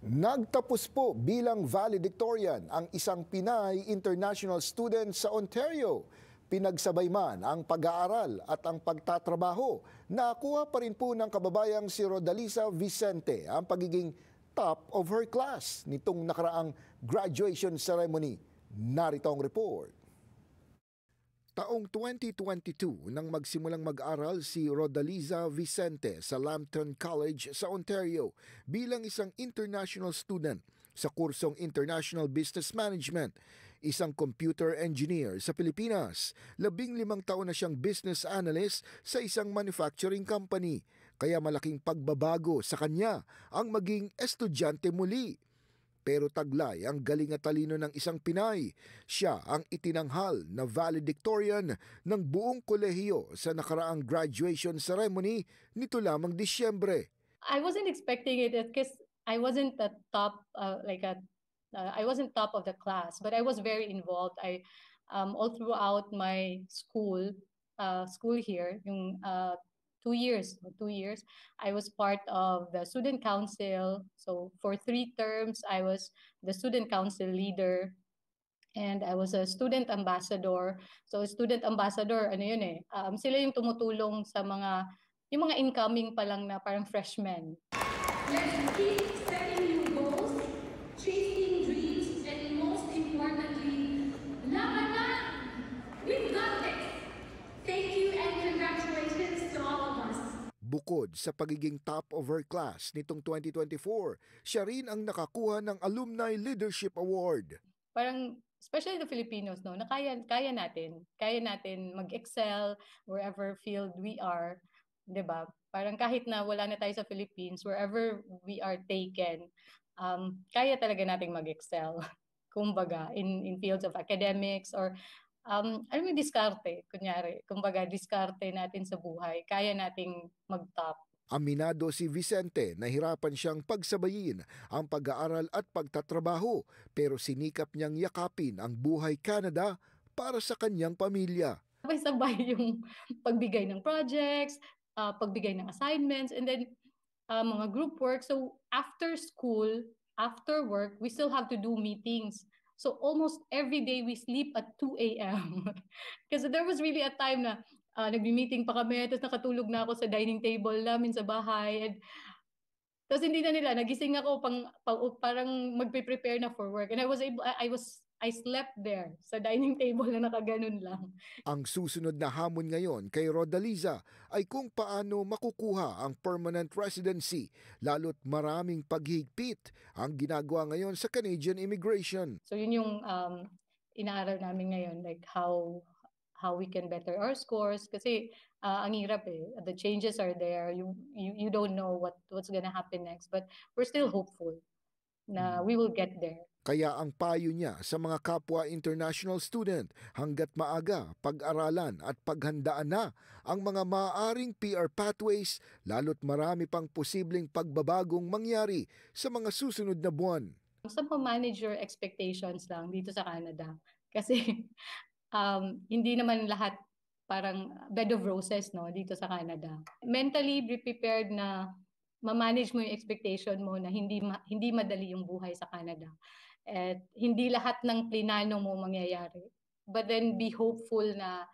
Nagtapos po bilang valedictorian ang isang Pinay international student sa Ontario. Pinagsabay man ang pag-aaral at ang pagtatrabaho. Nakuha pa rin po ng kababayang si Rodalisa Vicente ang pagiging top of her class nitong nakaraang graduation ceremony. Narito ang report. Taong 2022 nang magsimulang mag-aral si Rodalisa Vicente sa Lambton College sa Ontario bilang isang international student sa kursong International Business Management, isang computer engineer sa Pilipinas. 15 taon na siyang business analyst sa isang manufacturing company, kaya malaking pagbabago sa kanya ang maging estudyante muli. Pero taglay ang galing at talino ng isang Pinay. Siya ang itinanghal na valedictorian ng buong kolehiyo sa nakaraang graduation ceremony nito lamang Disyembre. I wasn't expecting it because I wasn't the top, I wasn't top of the class, but I was very involved. All throughout my school here, yung 2 years, I was part of the student council. So for 3 terms, I was the student council leader. And I was a student ambassador. So student ambassador, ano yun eh, sila yung tumutulong sa yung mga incoming pa lang na parang freshmen. Let's keep setting new goals, chasing dreams, and most importantly, laban na! We've got this! Thank you and congratulations to all of us. Bukod sa pagiging top of her class nitong 2024, siya rin ang nakakuha ng Alumni Leadership Award. Parang especially the Filipinos, no, na kaya natin mag-excel wherever field we are, 'di ba? Parang kahit na wala na tayo sa Philippines, wherever we are taken, kaya talaga nating mag-excel. Kumbaga, in fields of academics or alam mo, diskarte, kunyari, kumbaga, diskarte natin sa buhay, kaya nating mag-top. Aminado si Vicente na hirapan siyang pagsabayin ang pag-aaral at pagtatrabaho, pero sinikap niyang yakapin ang buhay Canada para sa kanyang pamilya. Sabay-sabay yung pagbigay ng projects, pagbigay ng assignments, and then mga group work. So after school, after work, we still have to do meetings. So almost every day we sleep at 2 a.m. Kasi there was really a time na nagbi-meeting pa kami, tapos nakatulog na ako sa dining table namin sa bahay. And tapos hindi na nila, nagising ako parang magpe-prepare na for work. And I slept there sa dining table na nakaganon lang. Ang susunod na hamon ngayon kay Rodalisa ay kung paano makukuha ang permanent residency, lalo't maraming paghigpit ang ginagawa ngayon sa Canadian immigration. So yun yung inaaral namin ngayon, like how we can better our scores, kasi ang hirap eh. The changes are there. You don't know what's gonna happen next, but we're still hopeful na we will get there. Kaya ang payo niya sa mga kapwa international student, hanggat maaga pag-aralan at paghandaan na ang mga maaaring PR pathways, lalo't marami pang posibleng pagbabagong mangyari sa mga susunod na buwan. Sa manage your expectations lang dito sa Canada. Kasi hindi naman lahat parang bed of roses, no, dito sa Canada. Mentally be prepared na ma-manage mo yung expectation mo na hindi madali yung buhay sa Canada. At hindi lahat ng plinano mo mangyayari. But then be hopeful na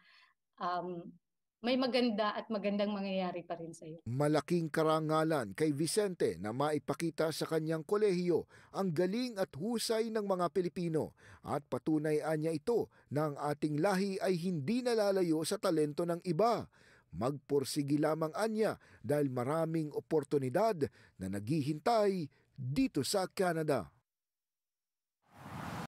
may maganda at magandang mangyayari pa rin sa iyo. Malaking karangalan kay Vicente na maipakita sa kanyang kolehiyo ang galing at husay ng mga Pilipino, at patunay niya ito na ang ating lahi ay hindi nalalayo sa talento ng iba. Magpursigi lamang anya dahil maraming oportunidad na naghihintay dito sa Canada.